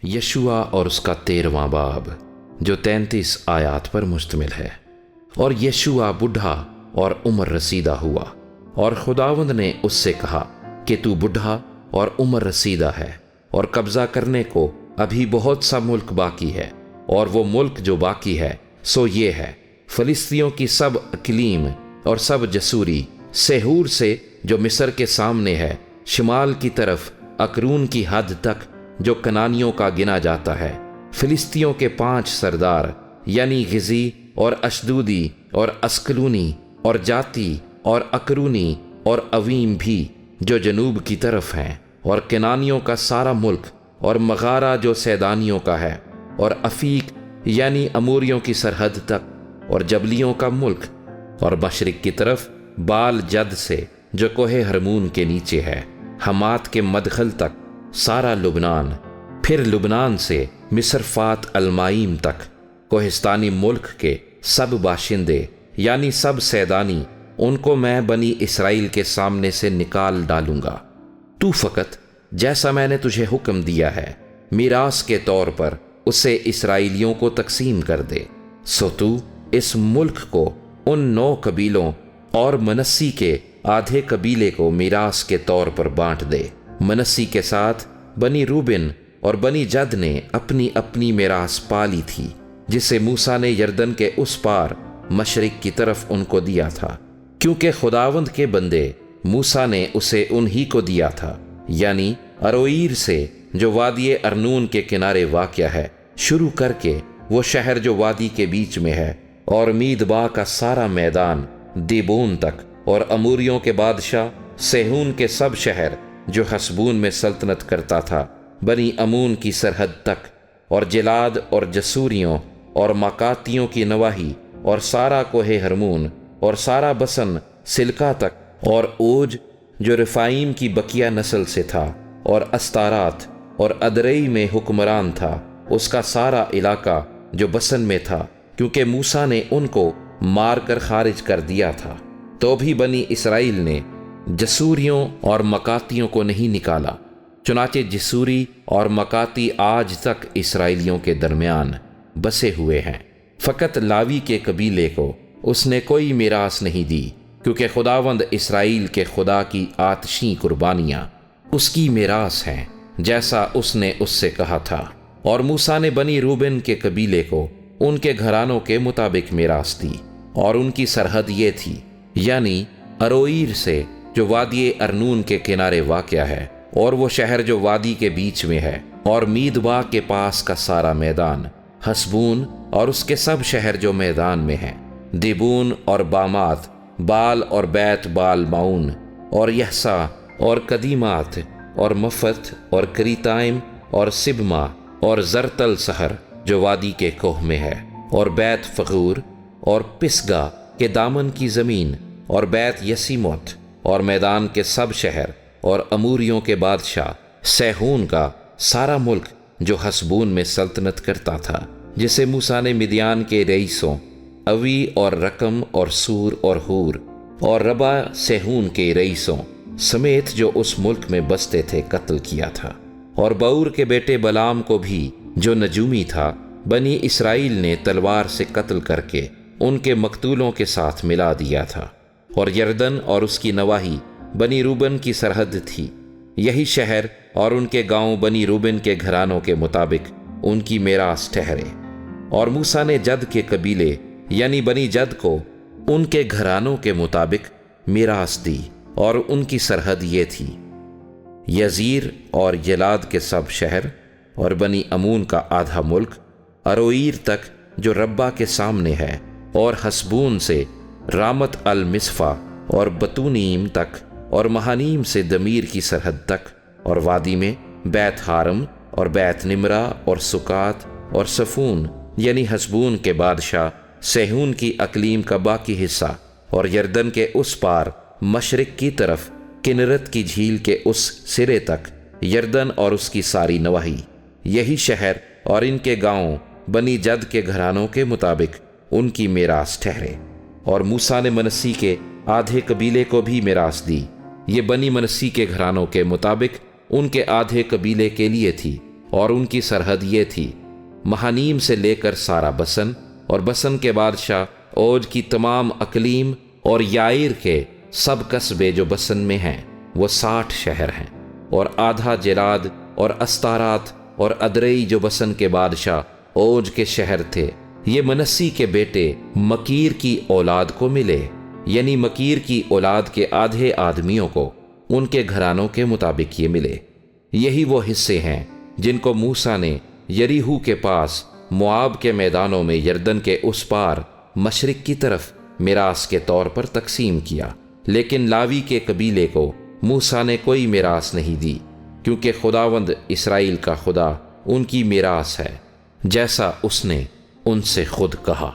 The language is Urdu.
یشوع اور اس کا 13واں باب جو 33 آیات پر مشتمل ہے۔ اور یشوع بڈھا اور عمر رسیدہ ہوا، اور خداوند نے اس سے کہا کہ تو بڈھا اور عمر رسیدہ ہے، اور قبضہ کرنے کو ابھی بہت سا ملک باقی ہے، اور وہ ملک جو باقی ہے سو یہ ہے، فلسطینیوں کی سب اقلیم اور سب جسوری، سیہور سے جو مصر کے سامنے ہے، شمال کی طرف اکرون کی حد تک جو کنانیوں کا گنا جاتا ہے، فلسطینیوں کے 5 سردار یعنی غزی اور اشدودی اور اسکلونی اور جاتی اور اکرونی اور اویم بھی جو جنوب کی طرف ہیں، اور کنانیوں کا سارا ملک، اور مغارہ جو سیدانیوں کا ہے، اور افیق یعنی اموریوں کی سرحد تک، اور جبلیوں کا ملک، اور مشرق کی طرف بال جد سے جو کوہ ہرمون کے نیچے ہے، حمات کے مدخل تک سارا لبنان، پھر لبنان سے مصر فات المائیم تک، کوہستانی ملک کے سب باشندے یعنی سب سیدانی، ان کو میں بنی اسرائیل کے سامنے سے نکال ڈالوں گا۔ تو فقط جیسا میں نے تجھے حکم دیا ہے میراث کے طور پر اسے اسرائیلیوں کو تقسیم کر دے، سو تو اس ملک کو ان 9 قبیلوں اور منسی کے آدھے قبیلے کو میراث کے طور پر بانٹ دے۔ منسی کے ساتھ بنی روبن اور بنی جد نے اپنی اپنی میراث پا لی تھی، جسے موسیٰ نے یردن کے اس پار مشرق کی طرف ان کو دیا تھا، کیونکہ خداوند کے بندے موسیٰ نے اسے انہی کو دیا تھا، یعنی اروئیر سے جو وادی ارنون کے کنارے واقع ہے شروع کر کے وہ شہر جو وادی کے بیچ میں ہے، اور میدبا کا سارا میدان دیبون تک، اور اموریوں کے بادشاہ سیہون کے سب شہر جو حسبون میں سلطنت کرتا تھا بنی امون کی سرحد تک، اور جلاد اور جسوریوں اور مکاتیوں کی نواحی، اور سارا کوہ ہرمون، اور سارا بسن سلکا تک، اور اوج جو رفائیم کی بقیہ نسل سے تھا، اور استارات اور ادرئی میں حکمران تھا، اس کا سارا علاقہ جو بسن میں تھا، کیونکہ موسیٰ نے ان کو مار کر خارج کر دیا تھا۔ تو بھی بنی اسرائیل نے جسوریوں اور مکاتیوں کو نہیں نکالا، چنانچہ جسوری اور مکاتی آج تک اسرائیلیوں کے درمیان بسے ہوئے ہیں۔ فقط لاوی کے قبیلے کو اس نے کوئی میراث نہیں دی، کیونکہ خداوند اسرائیل کے خدا کی آتشی قربانیاں اس کی میراث ہیں، جیسا اس نے اس سے کہا تھا۔ اور موسیٰ نے بنی روبن کے قبیلے کو ان کے گھرانوں کے مطابق میراث دی، اور ان کی سرحد یہ تھی، یعنی اروئیر سے جو وادی ارنون کے کنارے واقع ہے، اور وہ شہر جو وادی کے بیچ میں ہے، اور میدبا کے پاس کا سارا میدان، حسبون اور اس کے سب شہر جو میدان میں ہیں، دیبون اور بامات، بال اور بیت بال معون، اور یحسا اور قدیمات، اور مفت اور کریتائم اور سبما، اور زرتل سحر جو وادی کے کوہ میں ہے، اور بیت فغور اور پسگا کے دامن کی زمین، اور بیت یسیموت، اور میدان کے سب شہر، اور اموریوں کے بادشاہ سیہون کا سارا ملک جو حسبون میں سلطنت کرتا تھا، جسے موسیٰ نے مدیان کے رئیسوں اوی اور رقم اور سور اور ہور اور ربا سیہون کے رئیسوں سمیت جو اس ملک میں بستے تھے قتل کیا تھا۔ اور بور کے بیٹے بلام کو بھی جو نجومی تھا بنی اسرائیل نے تلوار سے قتل کر کے ان کے مقتولوں کے ساتھ ملا دیا تھا۔ اور یردن اور اس کی نواحی بنی روبن کی سرحد تھی، یہی شہر اور ان کے گاؤں بنی روبن کے گھرانوں کے مطابق ان کی میراث ٹھہرے۔ اور موسیٰ نے جد کے قبیلے یعنی بنی جد کو ان کے گھرانوں کے مطابق میراث دی، اور ان کی سرحد یہ تھی، یزیر اور جلاد کے سب شہر، اور بنی امون کا آدھا ملک اروئیر تک جو ربا کے سامنے ہے، اور حسبون سے رامت المصفا اور بتونیم تک، اور مہانیم سے دمیر کی سرحد تک، اور وادی میں بیت ہارم اور بیت نمرہ اور سکات اور صفون یعنی حسبون کے بادشاہ سیہون کی اقلیم کا باقی حصہ، اور یردن کے اس پار مشرق کی طرف کنرت کی جھیل کے اس سرے تک یردن اور اس کی ساری نواحی، یہی شہر اور ان کے گاؤں بنی جد کے گھرانوں کے مطابق ان کی میراث ٹھہرے۔ اور موسیٰ نے منسی کے آدھے قبیلے کو بھی میراث دی، یہ بنی منسی کے گھرانوں کے مطابق ان کے آدھے قبیلے کے لیے تھی، اور ان کی سرحد یہ تھی، مہانیم سے لے کر سارا بسن، اور بسن کے بادشاہ اوج کی تمام اقلیم، اور یائر کے سب قصبے جو بسن میں ہیں، وہ 60 شہر ہیں، اور آدھا جلاد اور استارات اور ادرئی جو بسن کے بادشاہ اوج کے شہر تھے، یہ منسی کے بیٹے مکیر کی اولاد کو ملے، یعنی مکیر کی اولاد کے آدھے آدمیوں کو ان کے گھرانوں کے مطابق یہ ملے۔ یہی وہ حصے ہیں جن کو موسیٰ نے یریحو کے پاس موآب کے میدانوں میں یردن کے اس پار مشرق کی طرف میراث کے طور پر تقسیم کیا، لیکن لاوی کے قبیلے کو موسیٰ نے کوئی میراث نہیں دی، کیونکہ خداوند اسرائیل کا خدا ان کی میراث ہے، جیسا اس نے ان سے خود کہا۔